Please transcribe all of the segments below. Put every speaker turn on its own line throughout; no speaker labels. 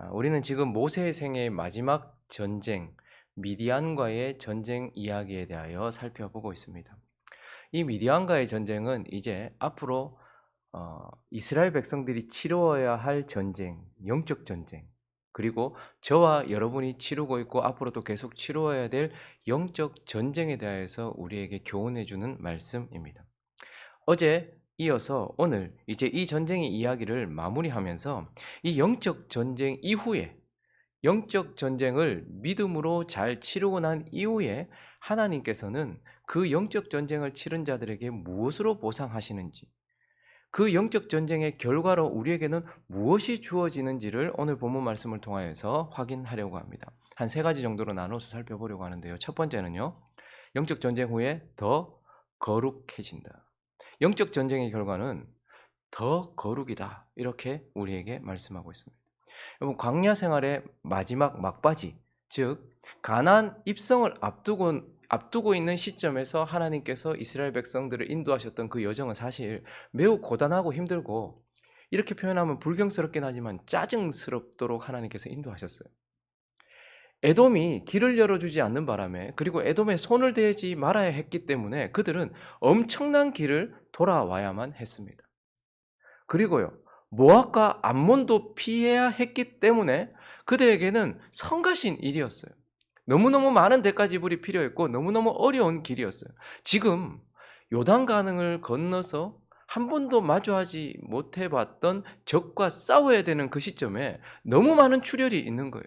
우리는 지금 모세의 생애의 마지막 전쟁, 미디안과의 전쟁 이야기에 대하여 살펴보고 있습니다. 이 미디안과의 전쟁은 이제 앞으로 이스라엘 백성들이 치루어야 할 전쟁, 영적 전쟁, 그리고 저와 여러분이 치르고 있고 앞으로도 계속 치루어야 될 영적 전쟁에 대해서 우리에게 교훈해 주는 말씀입니다. 어제 이어서 오늘 이제 이 전쟁의 이야기를 마무리하면서 이 영적 전쟁 이후에 영적 전쟁을 믿음으로 잘 치르고 난 이후에 하나님께서는 그 영적 전쟁을 치른 자들에게 무엇으로 보상하시는지, 그 영적 전쟁의 결과로 우리에게는 무엇이 주어지는지를 오늘 본문 말씀을 통하여서 확인하려고 합니다. 한 세 가지 정도로 나눠서 살펴보려고 하는데요. 첫 번째는요, 영적 전쟁 후에 더 거룩해진다. 영적 전쟁의 결과는 더 거룩이다. 이렇게 우리에게 말씀하고 있습니다. 여러분, 광야 생활의 마지막 막바지, 즉 가나안 입성을 앞두고 있는 시점에서 하나님께서 이스라엘 백성들을 인도하셨던 그 여정은 사실 매우 고단하고 힘들고, 이렇게 표현하면 불경스럽긴 하지만 짜증스럽도록 하나님께서 인도하셨어요. 에돔이 길을 열어주지 않는 바람에, 그리고 에돔에 손을 대지 말아야 했기 때문에 그들은 엄청난 길을 돌아와야만 했습니다. 그리고요, 모압과 암몬도 피해야 했기 때문에 그들에게는 성가신 일이었어요. 너무너무 많은 대가 지불이 필요했고 너무너무 어려운 길이었어요. 지금 요단강을 건너서 한 번도 마주하지 못해봤던 적과 싸워야 되는 그 시점에 너무 많은 출혈이 있는 거예요.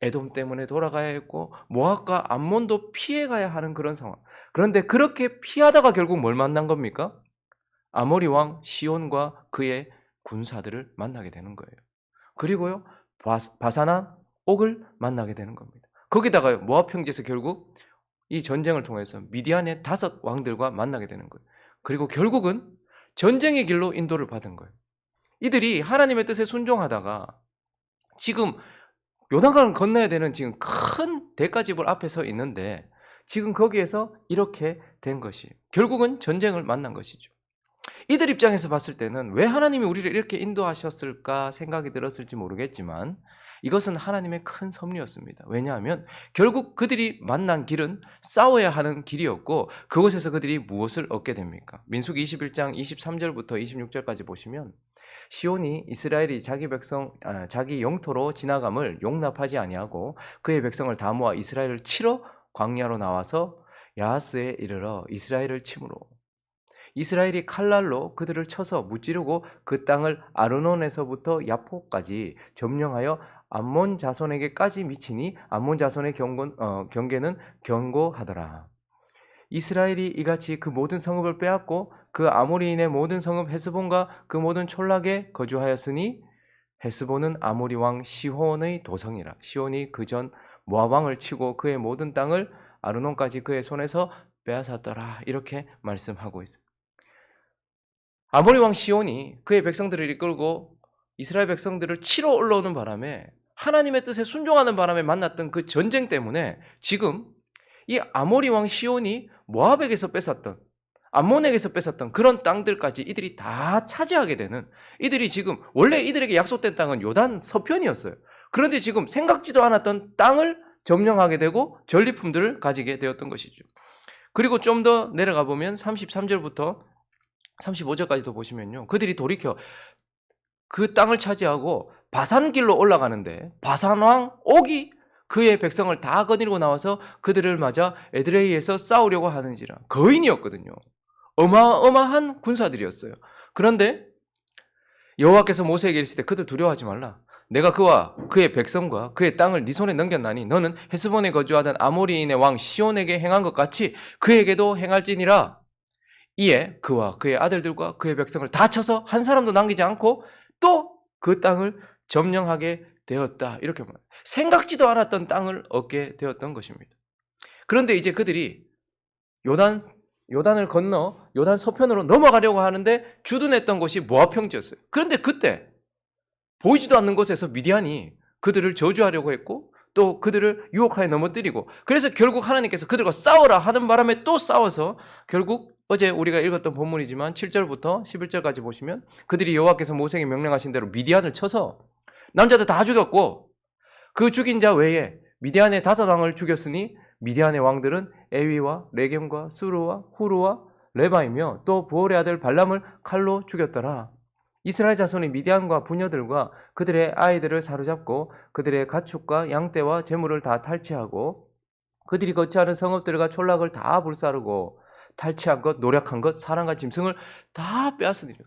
에돔 때문에 돌아가야 했고 모압과 암몬도 피해가야 하는 그런 상황. 그런데 그렇게 피하다가 결국 뭘 만난 겁니까? 아모리 왕 시온과 그의 군사들을 만나게 되는 거예요. 그리고요, 바사나 옥을 만나게 되는 겁니다. 거기다가요, 모압 평지에서 결국 이 전쟁을 통해서 미디안의 5 왕들과 만나게 되는 거예요. 그리고 결국은 전쟁의 길로 인도를 받은 거예요. 이들이 하나님의 뜻에 순종하다가 지금 요단강을 건너야 되는 지금 큰 대가집을 앞에 서 있는데 지금 거기에서 이렇게 된 것이 결국은 전쟁을 만난 것이죠. 이들 입장에서 봤을 때는 왜 하나님이 우리를 이렇게 인도하셨을까 생각이 들었을지 모르겠지만 이것은 하나님의 큰 섭리였습니다. 왜냐하면 결국 그들이 만난 길은 싸워야 하는 길이었고 그곳에서 그들이 무엇을 얻게 됩니까? 민수기 21장 23절부터 26절까지 보시면 시온이 이스라엘이 자기 영토로 지나감을 용납하지 아니하고 그의 백성을 다 모아 이스라엘을 치러 광야로 나와서 야하스에 이르러 이스라엘을 치므로 이스라엘이 칼날로 그들을 쳐서 무찌르고 그 땅을 아르논에서부터 야포까지 점령하여 암몬 자손에게까지 미치니 암몬 자손의 경계는 견고하더라. 이스라엘이 이같이 그 모든 성읍을 빼앗고 그 아모리인의 모든 성읍 헤스본과 그 모든 촌락에 거주하였으니 헤스본은 아모리 왕 시혼의 도성이라. 시혼이 그전 모압 왕을 치고 그의 모든 땅을 아르논까지 그의 손에서 빼앗았더라. 이렇게 말씀하고 있습니다. 아모리 왕 시온이 그의 백성들을 이끌고 이스라엘 백성들을 치러 올라오는 바람에 하나님의 뜻에 순종하는 바람에 만났던 그 전쟁 때문에 지금 이 아모리 왕 시온이 모압에게서 뺏었던 암몬에게서 뺏었던 그런 땅들까지 이들이 다 차지하게 되는, 이들이 지금 원래 이들에게 약속된 땅은 요단 서편이었어요. 그런데 지금 생각지도 않았던 땅을 점령하게 되고 전리품들을 가지게 되었던 것이죠. 그리고 좀 더 내려가 보면 33절부터 35절까지도 보시면요, 그들이 돌이켜 그 땅을 차지하고 바산길로 올라가는데 바산왕 옥이 그의 백성을 다 거느리고 나와서 그들을 맞아 에드레이에서 싸우려고 하는지라. 거인이었거든요. 어마어마한 군사들이었어요. 그런데 여호와께서 모세에게 이르시되 그들 두려워하지 말라. 내가 그와 그의 백성과 그의 땅을 네 손에 넘겼나니 너는 헤스본에 거주하던 아모리인의 왕 시온에게 행한 것 같이 그에게도 행할지니라. 이에 그와 그의 아들들과 그의 백성을 다 쳐서 한 사람도 남기지 않고 또 그 땅을 점령하게 되었다. 이렇게 말해요. 생각지도 않았던 땅을 얻게 되었던 것입니다. 그런데 이제 그들이 요단을 건너 요단 서편으로 넘어가려고 하는데 주둔했던 곳이 모압 평지였어요. 그런데 그때 보이지도 않는 곳에서 미디안이 그들을 저주하려고 했고 또 그들을 유혹하여 넘어뜨리고, 그래서 결국 하나님께서 그들과 싸워라 하는 바람에 또 싸워서 결국 어제 우리가 읽었던 본문이지만 7절부터 11절까지 보시면 그들이 여호와께서 모세에게 명령하신 대로 미디안을 쳐서 남자들 다 죽였고 그 죽인 자 외에 미디안의 5왕을 죽였으니 미디안의 왕들은 에위와 레겜과 수르와 후르와 레바이며 또 부올의 아들 발람을 칼로 죽였더라. 이스라엘 자손이 미디안과 부녀들과 그들의 아이들을 사로잡고 그들의 가축과 양떼와 재물을 다 탈취하고 그들이 거처하는 성읍들과 촌락을 다 불사르고 탈취한 것, 노력한 것, 사람과 짐승을 다 빼앗으니라.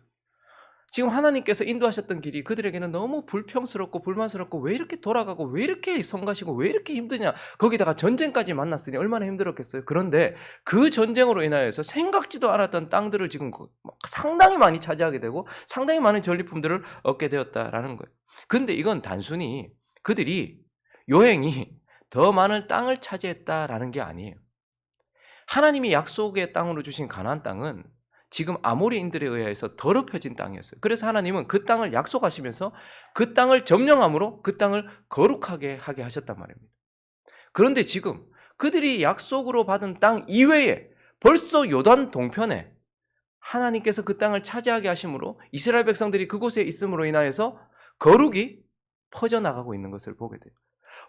지금 하나님께서 인도하셨던 길이 그들에게는 너무 불평스럽고 불만스럽고 왜 이렇게 돌아가고 왜 이렇게 성가시고 왜 이렇게 힘드냐. 거기다가 전쟁까지 만났으니 얼마나 힘들었겠어요. 그런데 그 전쟁으로 인하여서 생각지도 않았던 땅들을 지금 상당히 많이 차지하게 되고 상당히 많은 전리품들을 얻게 되었다라는 거예요. 그런데 이건 단순히 그들이 요행이 더 많은 땅을 차지했다라는 게 아니에요. 하나님이 약속의 땅으로 주신 가나안 땅은 지금 아모리인들에 의해서 더럽혀진 땅이었어요. 그래서 하나님은 그 땅을 약속하시면서 그 땅을 점령함으로 그 땅을 거룩하게 하게 하셨단 말입니다. 그런데 지금 그들이 약속으로 받은 땅 이외에 벌써 요단 동편에 하나님께서 그 땅을 차지하게 하심으로 이스라엘 백성들이 그곳에 있음으로 인하여서 거룩이 퍼져나가고 있는 것을 보게 돼요.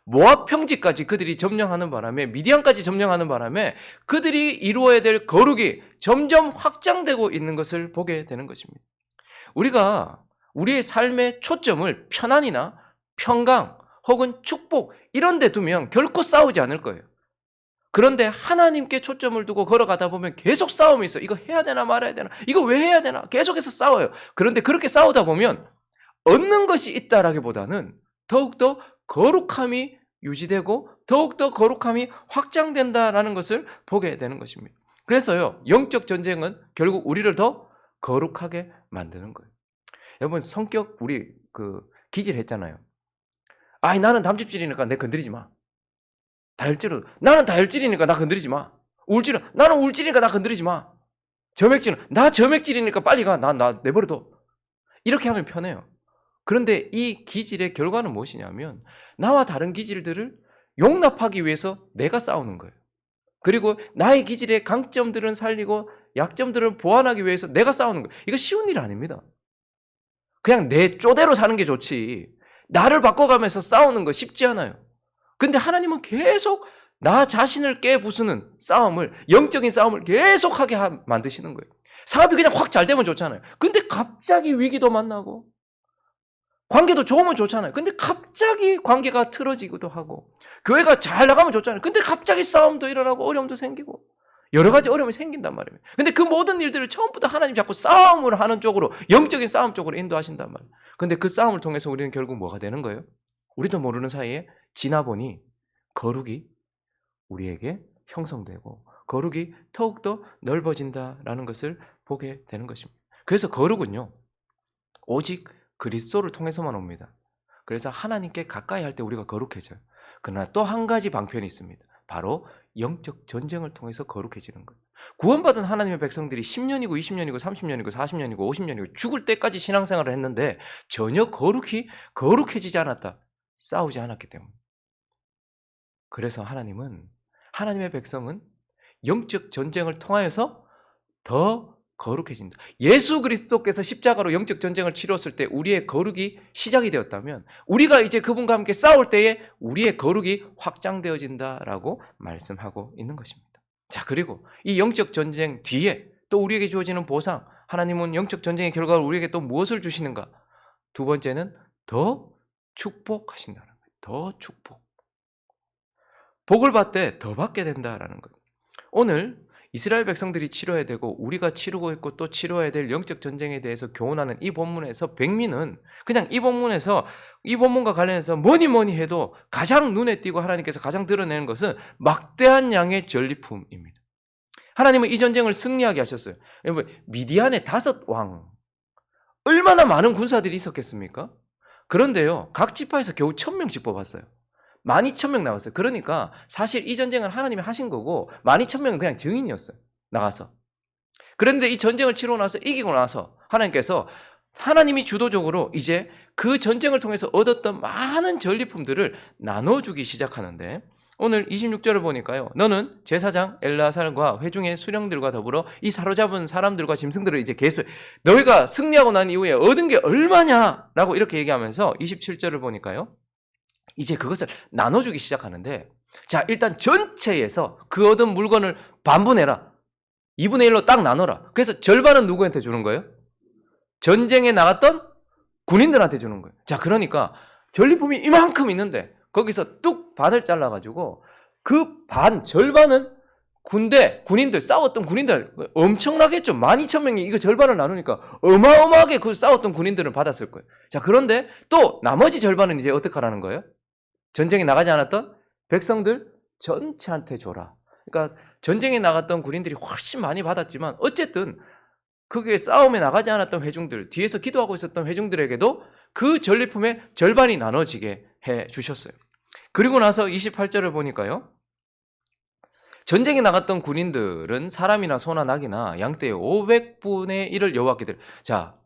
모압 평지까지 그들이 점령하는 바람에 미디안까지 점령하는 바람에 그들이 이루어야 될 거룩이 점점 확장되고 있는 것을 보게 되는 것입니다. 우리가 우리의 삶의 초점을 편안이나 평강 혹은 축복 이런 데 두면 결코 싸우지 않을 거예요. 그런데 하나님께 초점을 두고 걸어가다 보면 계속 싸움이 있어요. 이거 해야 되나 말아야 되나? 이거 왜 해야 되나? 계속해서 싸워요. 그런데 그렇게 싸우다 보면 얻는 것이 있다라기보다는 더욱더 거룩함이 유지되고 더욱더 거룩함이 확장된다라는 것을 보게 되는 것입니다. 그래서요, 영적 전쟁은 결국 우리를 더 거룩하게 만드는 거예요. 여러분, 성격 우리 기질했잖아요. 아이, 나는 담즙질이니까 내 건드리지 마. 다혈질은 나는 다혈질이니까 나 건드리지 마. 우울질은 나는 우울질이니까 나 건드리지 마. 점액질은 나 점액질이니까 빨리 가. 나 내버려둬. 이렇게 하면 편해요. 그런데 이 기질의 결과는 무엇이냐면 나와 다른 기질들을 용납하기 위해서 내가 싸우는 거예요. 그리고 나의 기질의 강점들은 살리고 약점들을 보완하기 위해서 내가 싸우는 거예요. 이거 쉬운 일 아닙니다. 그냥 내 쪼대로 사는 게 좋지 나를 바꿔가면서 싸우는 거 쉽지 않아요. 근데 하나님은 계속 나 자신을 깨부수는 싸움을, 영적인 싸움을 계속하게 만드시는 거예요. 사업이 그냥 확 잘 되면 좋잖아요. 근데 갑자기 위기도 만나고 관계도 좋으면 좋잖아요. 근데 갑자기 관계가 틀어지기도 하고 교회가 잘 나가면 좋잖아요. 근데 갑자기 싸움도 일어나고 어려움도 생기고 여러 가지 어려움이 생긴단 말이에요. 근데 그 모든 일들을 처음부터 하나님 자꾸 싸움을 하는 쪽으로, 영적인 싸움 쪽으로 인도하신단 말이에요. 근데 그 싸움을 통해서 우리는 결국 뭐가 되는 거예요? 우리도 모르는 사이에 지나보니 거룩이 우리에게 형성되고 거룩이 더욱더 넓어진다라는 것을 보게 되는 것입니다. 그래서 거룩은요, 오직 그리스도를 통해서만 옵니다. 그래서 하나님께 가까이 할 때 우리가 거룩해져요. 그러나 또 한 가지 방편이 있습니다. 바로 영적 전쟁을 통해서 거룩해지는 거예요. 구원받은 하나님의 백성들이 10년이고 20년이고 30년이고 40년이고 50년이고 죽을 때까지 신앙생활을 했는데 전혀 거룩해지지 않았다. 싸우지 않았기 때문에. 그래서 하나님은, 하나님의 백성은 영적 전쟁을 통하여서 더 거룩해진다. 예수 그리스도께서 십자가로 영적 전쟁을 치렀을 때 우리의 거룩이 시작이 되었다면 우리가 이제 그분과 함께 싸울 때에 우리의 거룩이 확장되어진다라고 말씀하고 있는 것입니다. 자, 그리고 이 영적 전쟁 뒤에 또 우리에게 주어지는 보상, 하나님은 영적 전쟁의 결과로 우리에게 또 무엇을 주시는가? 두 번째는 더 축복하신다는 거예요. 더 축복. 복을 받되 더 받게 된다라는 거예요. 오늘 이스라엘 백성들이 치러야 되고 우리가 치르고 있고 또 치러야 될 영적 전쟁에 대해서 교훈하는 이 본문에서 백미는 그냥 이 본문과 관련해서 뭐니 해도 가장 눈에 띄고 하나님께서 가장 드러내는 것은 막대한 양의 전리품입니다. 하나님은 이 전쟁을 승리하게 하셨어요. 여러분, 미디안의 5왕, 얼마나 많은 군사들이 있었겠습니까? 그런데요, 각 지파에서 겨우 1000명씩 뽑았어요. 12,000명 나왔어요. 그러니까 사실 이 전쟁은 하나님이 하신 거고 12,000명은 그냥 증인이었어요. 나가서. 그런데 이 전쟁을 치르고 나서 이기고 나서 하나님께서, 하나님이 주도적으로 이제 그 전쟁을 통해서 얻었던 많은 전리품들을 나눠주기 시작하는데 오늘 26절을 보니까요. 너는 제사장 엘라살과 회중의 수령들과 더불어 이 사로잡은 사람들과 짐승들을 이제 계수해. 너희가 승리하고 난 이후에 얻은 게 얼마냐? 라고 이렇게 얘기하면서 27절을 보니까요. 이제 그것을 나눠주기 시작하는데, 자, 일단 전체에서 그 얻은 물건을 반분해라. 2분의 1로 딱 나눠라. 그래서 절반은 누구한테 주는 거예요? 전쟁에 나갔던 군인들한테 주는 거예요. 자, 그러니까 전리품이 이만큼 있는데 거기서 뚝 반을 잘라가지고 그 반, 절반은 군인들, 싸웠던 군인들, 엄청나겠죠. 12,000명이 이거 절반을 나누니까 어마어마하게 그 싸웠던 군인들은 받았을 거예요. 자, 그런데 또 나머지 절반은 이제 어떻게 하라는 거예요? 전쟁에 나가지 않았던 백성들 전체한테 줘라. 그러니까 전쟁에 나갔던 군인들이 훨씬 많이 받았지만 어쨌든 그게 싸움에 나가지 않았던 회중들, 뒤에서 기도하고 있었던 회중들에게도 그 전리품의 절반이 나눠지게 해 주셨어요. 그리고 나서 28절을 보니까요. 전쟁에 나갔던 군인들은 사람이나 소나 낙이나 양떼의 500분의 1을 여호와께 드려. 자,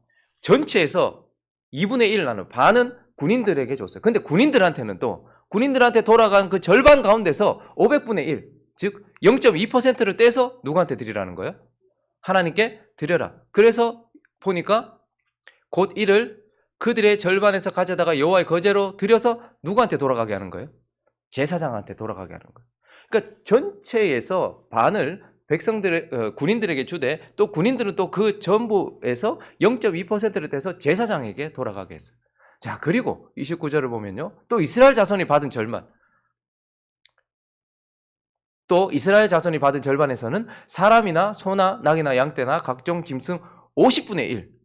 전체에서 2분의 1 나눠 반은 군인들에게 줬어요. 근데 군인들한테는 또 군인들한테 돌아간 그 절반 가운데서 500분의 1, 즉 0.2%를 떼서 누구한테 드리라는 거예요? 하나님께 드려라. 그래서 보니까 곧 이를 그들의 절반에서 가져다가 여호와의 거제로 드려서 누구한테 돌아가게 하는 거예요? 제사장한테 돌아가게 하는 거예요. 그러니까 전체에서 반을 군인들에게 주되 또 군인들은 또 그 전부에서 0.2%를 떼서 제사장에게 돌아가게 했어요. 자, 그리고 29절을 보면요. 또 이스라엘 자손이 받은 절반에서는 사람이나 소나 낙이나 양떼나 각종 짐승 50분의 1.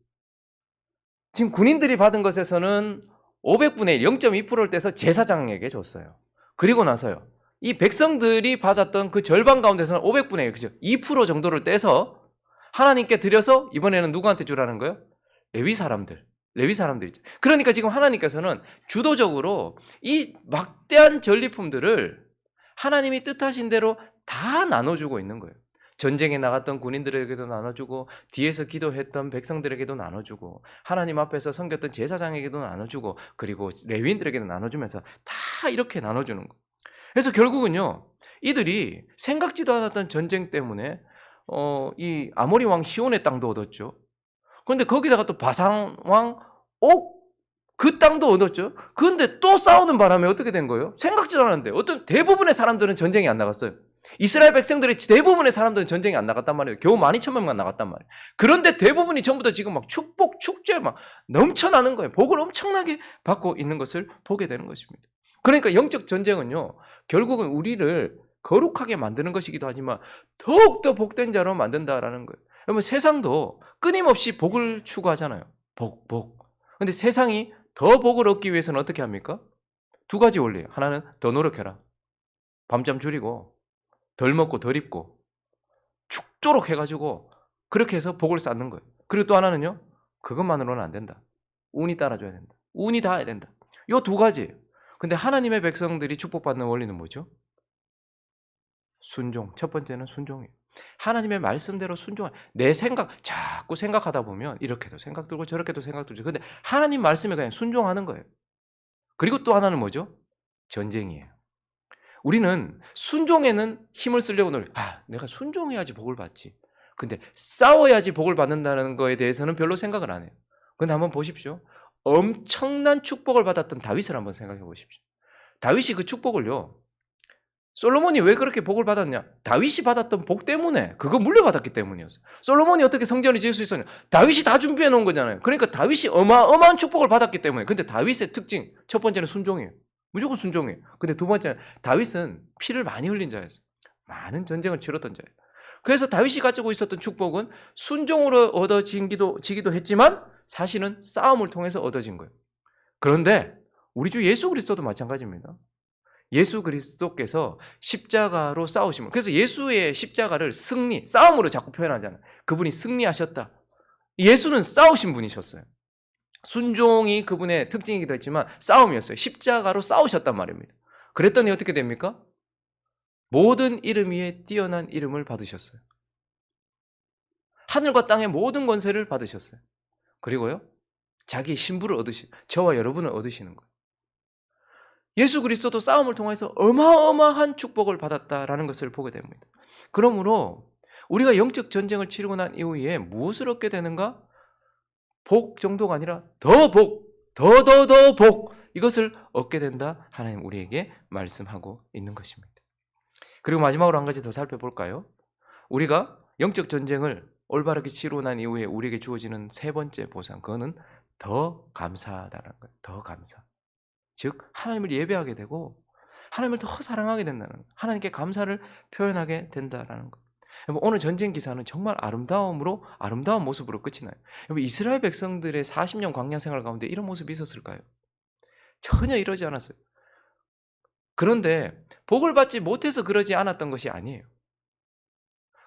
지금 군인들이 받은 것에서는 500분의 1, 0.2%를 떼서 제사장에게 줬어요. 그리고 나서요. 이 백성들이 받았던 그 절반 가운데서는 500분의 1, 그죠? 2% 정도를 떼서 하나님께 드려서 이번에는 누구한테 주라는 거예요? 레위 사람들이죠. 그러니까 지금 하나님께서는 주도적으로 이 막대한 전리품들을 하나님이 뜻하신 대로 다 나눠주고 있는 거예요. 전쟁에 나갔던 군인들에게도 나눠주고 뒤에서 기도했던 백성들에게도 나눠주고 하나님 앞에서 섬겼던 제사장에게도 나눠주고 그리고 레위인들에게도 나눠주면서 다 이렇게 나눠주는 거예요. 그래서 결국은요, 이들이 생각지도 않았던 전쟁 때문에 이 아모리 왕 시온의 땅도 얻었죠. 그런데 거기다가 또 바산 왕 옥 그 땅도 얻었죠. 그런데 또 싸우는 바람에 어떻게 된 거예요? 생각지도 않았는데 어떤 대부분의 사람들은 전쟁에 안 나갔어요. 이스라엘 백성들의 대부분의 사람들은 전쟁에 안 나갔단 말이에요. 겨우 12,000명만 나갔단 말이에요. 그런데 대부분이 전부 다 지금 막 축복, 축제 막 넘쳐나는 거예요. 복을 엄청나게 받고 있는 것을 보게 되는 것입니다. 그러니까 영적 전쟁은요, 결국은 우리를 거룩하게 만드는 것이기도 하지만 더욱더 복된 자로 만든다라는 거예요. 여러분, 세상도 끊임없이 복을 추구하잖아요. 복. 근데 세상이 더 복을 얻기 위해서는 어떻게 합니까? 두 가지 원리예요. 하나는 더 노력해라. 밤잠 줄이고 덜 먹고 덜 입고 죽도록 해가지고 그렇게 해서 복을 쌓는 거예요. 그리고 또 하나는요. 그것만으로는 안 된다. 운이 따라줘야 된다. 운이 닿아야 된다. 이 두 가지예요. 근데 하나님의 백성들이 축복받는 원리는 뭐죠? 순종. 첫 번째는 순종이에요. 하나님의 말씀대로 순종할. 내 생각 자꾸 생각하다 보면 이렇게도 생각 들고 저렇게도 생각 들죠. 근데 하나님 말씀에 그냥 순종하는 거예요. 그리고 또 하나는 뭐죠? 전쟁이에요. 우리는 순종에는 힘을 쓰려고 내가 순종해야지 복을 받지. 근데 싸워야지 복을 받는다는 거에 대해서는 별로 생각을 안 해요. 근데 한번 보십시오. 엄청난 축복을 받았던 다윗을 한번 생각해 보십시오. 다윗이 그 축복을요. 솔로몬이 왜 그렇게 복을 받았냐? 다윗이 받았던 복 때문에, 그거 물려받았기 때문이었어요. 솔로몬이 어떻게 성전을 지을 수 있었냐? 다윗이 다 준비해 놓은 거잖아요. 그러니까 다윗이 어마어마한 축복을 받았기 때문에. 근데 다윗의 특징, 첫 번째는 순종이에요. 무조건 순종이에요. 근데 두 번째는 다윗은 피를 많이 흘린 자였어요. 많은 전쟁을 치렀던 자예요. 그래서 다윗이 가지고 있었던 축복은 순종으로 얻어지기도 했지만 사실은 싸움을 통해서 얻어진 거예요. 그런데 우리 주 예수 그리스도도 마찬가지입니다. 예수 그리스도께서 십자가로 싸우심을, 그래서 예수의 십자가를 싸움으로 자꾸 표현하잖아요. 그분이 승리하셨다. 예수는 싸우신 분이셨어요. 순종이 그분의 특징이기도 했지만 싸움이었어요. 십자가로 싸우셨단 말입니다. 그랬더니 어떻게 됩니까? 모든 이름 위에 뛰어난 이름을 받으셨어요. 하늘과 땅의 모든 권세를 받으셨어요. 그리고요, 자기의 신부를 저와 여러분을 얻으시는 거예요. 예수 그리스도도 싸움을 통해서 어마어마한 축복을 받았다라는 것을 보게 됩니다. 그러므로 우리가 영적 전쟁을 치르고 난 이후에 무엇을 얻게 되는가? 복 정도가 아니라 더 복, 더 복, 이것을 얻게 된다. 하나님 우리에게 말씀하고 있는 것입니다. 그리고 마지막으로 한 가지 더 살펴볼까요? 우리가 영적 전쟁을 올바르게 치르고 난 이후에 우리에게 주어지는 세 번째 보상, 그거는 더 감사하다는 거예요. 더 감사. 즉 하나님을 예배하게 되고 하나님을 더 사랑하게 된다는 거예요. 하나님께 감사를 표현하게 된다라는 거예요. 오늘 전쟁 기사는 정말 아름다운 모습으로 끝이 나요. 이스라엘 백성들의 40년 광야 생활 가운데 이런 모습이 있었을까요? 전혀 이러지 않았어요. 그런데 복을 받지 못해서 그러지 않았던 것이 아니에요.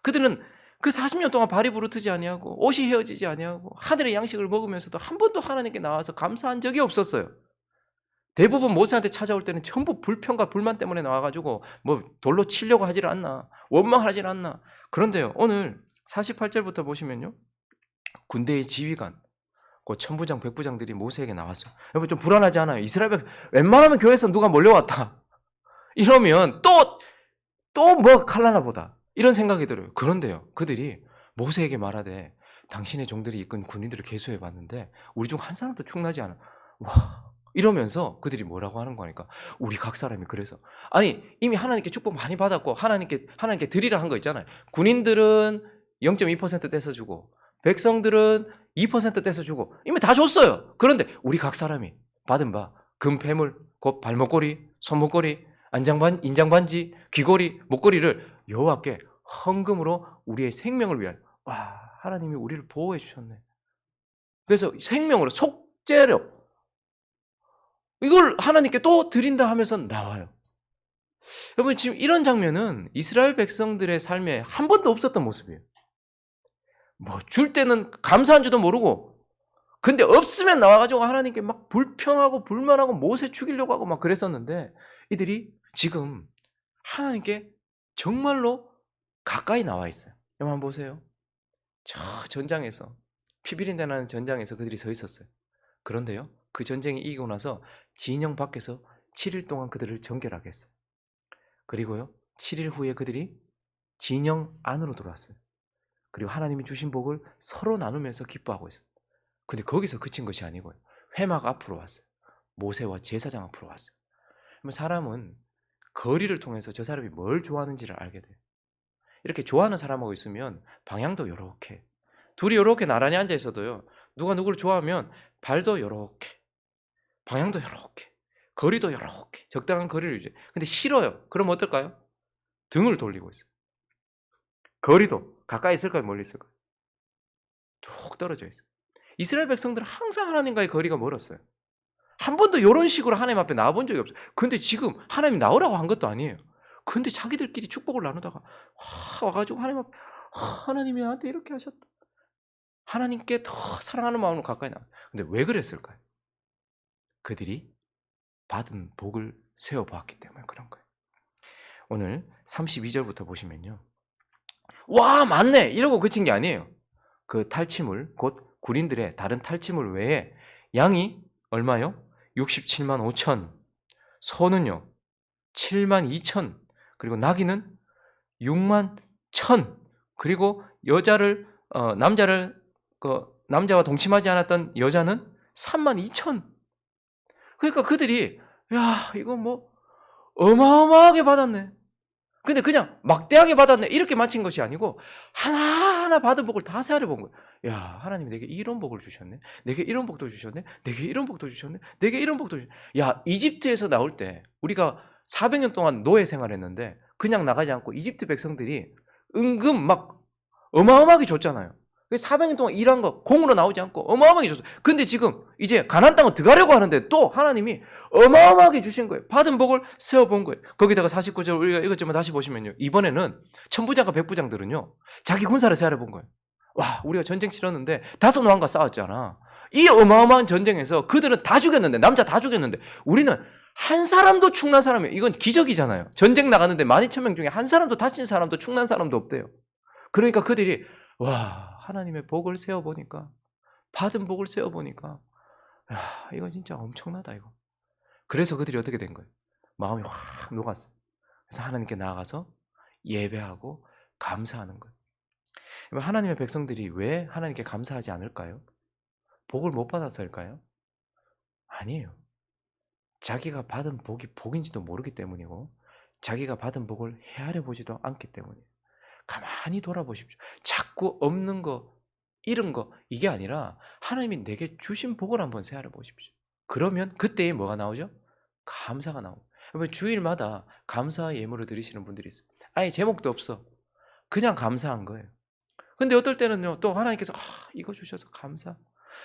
그들은 그 40년 동안 발이 부르트지 아니하고 옷이 헤어지지 아니하고 하늘의 양식을 먹으면서도 한 번도 하나님께 나와서 감사한 적이 없었어요. 대부분 모세한테 찾아올 때는 전부 불평과 불만 때문에 나와가지고 뭐 돌로 치려고 하질 않나, 원망하질 않나. 그런데요, 오늘 48절부터 보시면요, 군대의 지휘관, 그 천부장, 백부장들이 모세에게 나왔어요. 여러분 좀 불안하지 않아요? 이스라엘 백성 웬만하면 교회에서 누가 몰려왔다 이러면 또 뭐 칼라나 보다 이런 생각이 들어요. 그런데요, 그들이 모세에게 말하되 당신의 종들이 이끈 군인들을 계수해 봤는데 우리 중 한 사람도 충나지 않아. 와, 이러면서 그들이 뭐라고 하는 거니까 우리 각 사람이 그래서 아니 이미 하나님께 축복 많이 받았고 하나님께 드리라 한 거 있잖아요. 군인들은 0.2% 떼서 주고 백성들은 2% 떼서 주고 이미 다 줬어요. 그런데 우리 각 사람이 받은 바 금패물, 곧 발목걸이, 손목걸이, 인장반지, 귀걸이, 목걸이를 여호와께 헌금으로 우리의 생명을 위하여. 와, 하나님이 우리를 보호해 주셨네. 그래서 생명으로 속죄로 이걸 하나님께 또 드린다 하면서 나와요. 여러분 지금 이런 장면은 이스라엘 백성들의 삶에 한 번도 없었던 모습이에요. 뭐 줄 때는 감사한 줄도 모르고 근데 없으면 나와가지고 하나님께 막 불평하고 불만하고 모세 죽이려고 하고 막 그랬었는데 이들이 지금 하나님께 정말로 가까이 나와 있어요. 여러분 한번 보세요. 저 전장에서 피비린내 나는 전장에서 그들이 서 있었어요. 그런데요, 그 전쟁이 이기고 나서 진영 밖에서 7일 동안 그들을 정결하게 했어요. 그리고요, 7일 후에 그들이 진영 안으로 들어왔어요. 그리고 하나님이 주신 복을 서로 나누면서 기뻐하고 있어요. 근데 거기서 그친 것이 아니고요, 회막 앞으로 왔어요. 모세와 제사장 앞으로 왔어요. 그러면 사람은 거리를 통해서 저 사람이 뭘 좋아하는지를 알게 돼요. 이렇게 좋아하는 사람하고 있으면 방향도 요렇게, 둘이 요렇게 나란히 앉아 있어도요, 누가 누구를 좋아하면 발도 요렇게, 방향도 요렇게, 거리도 요렇게 적당한 거리를 유지해. 근데 싫어요. 그럼 어떨까요? 등을 돌리고 있어요. 거리도 가까이 있을까요? 멀리 있을까요? 쭉 떨어져 있어요. 이스라엘 백성들은 항상 하나님과의 거리가 멀었어요. 한 번도 이런 식으로 하나님 앞에 나와본 적이 없어요. 근데 지금 하나님 나오라고 한 것도 아니에요. 근데 자기들끼리 축복을 나누다가 와가지고 하나님 앞에 하나님이 나한테 이렇게 하셨다. 하나님께 더 사랑하는 마음으로 가까이 나와요. 근데 왜 그랬을까요? 그들이 받은 복을 세어보았기 때문에 그런 거예요. 오늘 32절부터 보시면요, 와 맞네 이러고 그친 게 아니에요. 그 탈취물, 곧 군인들의 다른 탈취물 외에 양이 얼마요? 67만 5천, 소는요 7만 2천, 그리고 나귀는 6만 1천, 그리고 남자와 동침하지 않았던 여자는 3만 2천. 그러니까 그들이 야 이거 뭐 어마어마하게 받았네. 근데 그냥 막대하게 받았네 이렇게 마친 것이 아니고 하나하나 받은 복을 다 세아려 본 거예요. 야 하나님이 내게 이런 복을 주셨네, 내게 이런 복도 주셨네, 내게 이런 복도 주셨네, 내게 이런 복도 주셨네. 야 이집트에서 나올 때 우리가 400년 동안 노예 생활했는데 그냥 나가지 않고 이집트 백성들이 은근 막 어마어마하게 줬잖아요. 400년 동안 일한 거 공으로 나오지 않고 어마어마하게 줬어요. 근데 지금 이제 가나안 땅을 들어가려고 하는데 또 하나님이 어마어마하게 주신 거예요. 받은 복을 세어본 거예요. 거기다가 49절 우리가 이것저것 다시 보시면요, 이번에는 천부장과 백부장들은요 자기 군사를 세아려 본 거예요. 와 우리가 전쟁 치렀는데 다섯 왕과 싸웠잖아. 이 어마어마한 전쟁에서 그들은 다 죽였는데, 남자 다 죽였는데 우리는 한 사람도 충난 사람이에요. 이건 기적이잖아요. 전쟁 나갔는데 12,000명 중에 한 사람도 다친 사람도 충난 사람도 없대요. 그러니까 그들이 와 하나님의 복을 세어보니까, 받은 복을 세어보니까 야 이건 진짜 엄청나다 이거. 그래서 그들이 어떻게 된 거예요? 마음이 확 녹았어요. 그래서 하나님께 나아가서 예배하고 감사하는 거예요. 하나님의 백성들이 왜 하나님께 감사하지 않을까요? 복을 못 받아서일까요? 아니에요. 자기가 받은 복이 복인지도 모르기 때문이고 자기가 받은 복을 헤아려 보지도 않기 때문이에요. 가만히 돌아보십시오. 자꾸 없는 거, 잃은 거 이게 아니라 하나님이 내게 주신 복을 한번 헤아려 보십시오. 그러면 그때에 뭐가 나오죠? 감사가 나옵니다. 여러분 주일마다 감사 예물을 드리시는 분들이 있어요. 아예 제목도 없어. 그냥 감사한 거예요. 근데 어떨 때는요. 또 하나님께서 이거 주셔서 감사.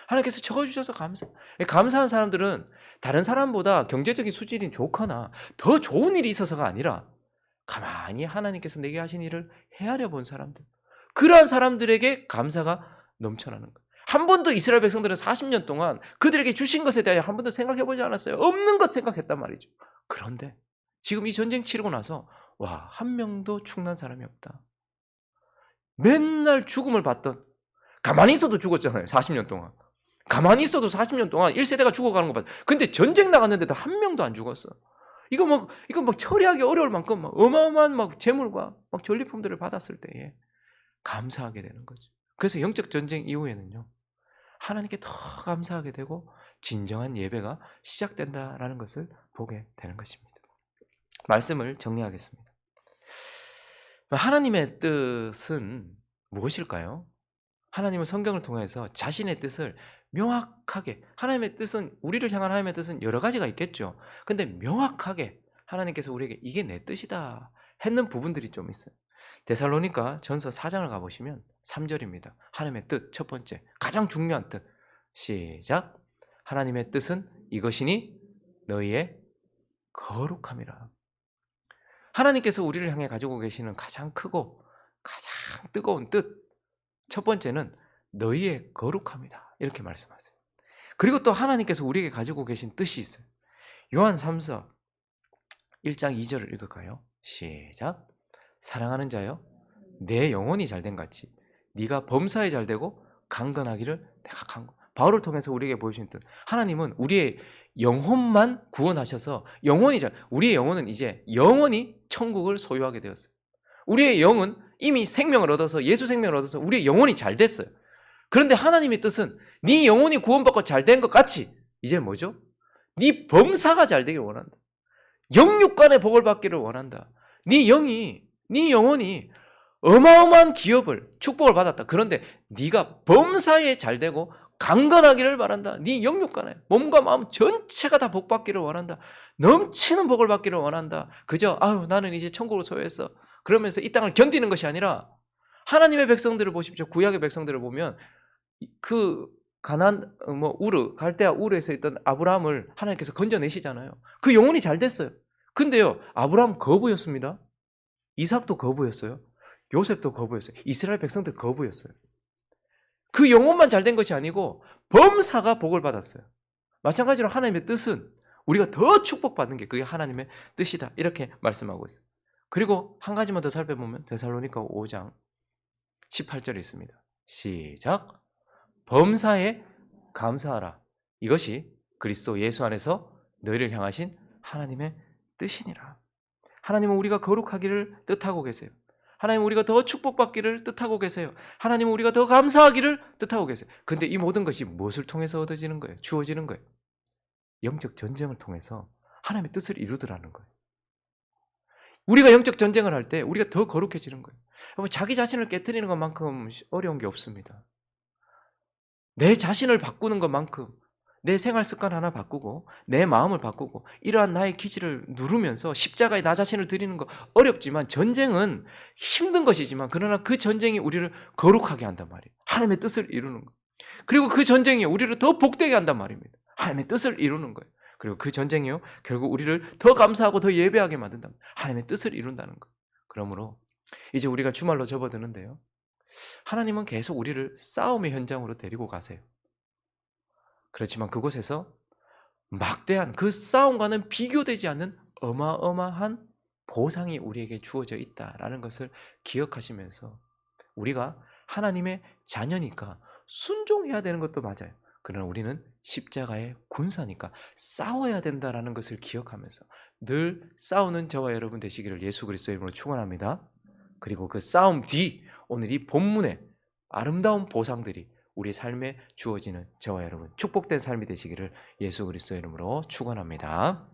하나님께서 저거 주셔서 감사. 감사한 사람들은 다른 사람보다 경제적인 수준이 좋거나 더 좋은 일이 있어서가 아니라 가만히 하나님께서 내게 하신 일을 헤아려 본 사람들. 그러한 사람들에게 감사가 넘쳐나는 거예요. 한 번도 이스라엘 백성들은 40년 동안 그들에게 주신 것에 대하여 한 번도 생각해 보지 않았어요. 없는 것 생각했단 말이죠. 그런데 지금 이 전쟁 치르고 나서 와, 한 명도 죽는 사람이 없다. 맨날 죽음을 받던, 가만히 있어도 죽었잖아요. 40년 동안. 가만히 있어도 40년 동안 1세대가 죽어가는 거 봤어요. 근데 전쟁 나갔는데도 한 명도 안 죽었어. 이거 막 처리하기 어려울 만큼 막 어마어마한 막 재물과 막 전리품들을 받았을 때에 감사하게 되는 거죠. 그래서 영적 전쟁 이후에는요. 하나님께 더 감사하게 되고 진정한 예배가 시작된다라는 것을 보게 되는 것입니다. 말씀을 정리하겠습니다. 하나님의 뜻은 무엇일까요? 하나님은 성경을 통해서 자신의 뜻을 명확하게, 하나님의 뜻은, 우리를 향한 하나님의 뜻은 여러 가지가 있겠죠. 근데 명확하게 하나님께서 우리에게 이게 내 뜻이다 했는 부분들이 좀 있어요. 데살로니가 전서 4장을 가보시면 3절입니다. 하나님의 뜻, 첫 번째, 가장 중요한 뜻. 시작. 하나님의 뜻은 이것이니 너희의 거룩함이라. 하나님께서 우리를 향해 가지고 계시는 가장 크고 가장 뜨거운 뜻, 첫 번째는 너희의 거룩함이다. 이렇게 말씀하세요. 그리고 또 하나님께서 우리에게 가지고 계신 뜻이 있어요. 요한 3서 1장 2절을 읽을까요? 시작. 사랑하는 자여, 내 영혼이 잘된 같이 네가 범사에 잘되고 강건하기를 내가 간구. 바울을 통해서 우리에게 보여주신 뜻. 하나님은 우리의 영혼만 구원하셔서 우리의 영혼은 이제 영원히 천국을 소유하게 되었어요. 우리의 영은 이미 생명을 얻어서, 예수 생명을 얻어서 우리의 영혼이 잘 됐어요. 그런데 하나님의 뜻은 네 영혼이 구원받고 잘 된 것 같이 이제 뭐죠? 네 범사가 잘 되길 원한다. 영육간의 복을 받기를 원한다. 네 영혼이 어마어마한 기업을, 축복을 받았다. 그런데 네가 범사에 잘 되고 강건하기를 바란다. 네 영육간에 몸과 마음 전체가 다 복 받기를 원한다. 넘치는 복을 받기를 원한다. 그저 나는 이제 천국을 소유했어. 그러면서 이 땅을 견디는 것이 아니라 하나님의 백성들을 보십시오. 구약의 백성들을 보면 그 갈대아 우르에서 있던 아브라함을 하나님께서 건져내시잖아요. 그 영혼이 잘 됐어요. 근데요, 아브라함 거부였습니다. 이삭도 거부였어요. 요셉도 거부였어요. 이스라엘 백성들 거부였어요. 그 영혼만 잘 된 것이 아니고 범사가 복을 받았어요. 마찬가지로 하나님의 뜻은 우리가 더 축복받는 게 그게 하나님의 뜻이다. 이렇게 말씀하고 있어요. 그리고 한 가지만 더 살펴보면 데살로니가 5장 18절에 있습니다. 시작. 범사에 감사하라. 이것이 그리스도 예수 안에서 너희를 향하신 하나님의 뜻이니라. 하나님은 우리가 거룩하기를 뜻하고 계세요. 하나님은 우리가 더 축복받기를 뜻하고 계세요. 하나님은 우리가 더 감사하기를 뜻하고 계세요. 근데 이 모든 것이 무엇을 통해서 얻어지는 거예요? 주어지는 거예요. 영적 전쟁을 통해서 하나님의 뜻을 이루더라는 거예요. 우리가 영적 전쟁을 할 때 우리가 더 거룩해지는 거예요. 자기 자신을 깨트리는 것만큼 어려운 게 없습니다. 내 자신을 바꾸는 것만큼, 내 생활 습관 하나 바꾸고 내 마음을 바꾸고 이러한 나의 기질을 누르면서 십자가에 나 자신을 드리는 거 어렵지만, 전쟁은 힘든 것이지만 그러나 그 전쟁이 우리를 거룩하게 한단 말이에요. 하나님의 뜻을 이루는 거. 그리고 그 전쟁이 우리를 더 복되게 한단 말입니다. 하나님의 뜻을 이루는 거예요. 그리고 그 전쟁이요, 결국 우리를 더 감사하고 더 예배하게 만든다. 하나님의 뜻을 이룬다는 거예요. 그러므로 이제 우리가 주말로 접어드는데요, 하나님은 계속 우리를 싸움의 현장으로 데리고 가세요. 그렇지만 그곳에서 막대한 그 싸움과는 비교되지 않는 어마어마한 보상이 우리에게 주어져 있다라는 것을 기억하시면서, 우리가 하나님의 자녀니까 순종해야 되는 것도 맞아요. 그러나 우리는 십자가의 군사니까 싸워야 된다라는 것을 기억하면서 늘 싸우는 저와 여러분 되시기를 예수 그리스도의 이름으로 축원합니다. 그리고 그 싸움 뒤 오늘 이 본문의 아름다운 보상들이 우리 삶에 주어지는 저와 여러분 축복된 삶이 되시기를 예수 그리스도의 이름으로 축원합니다.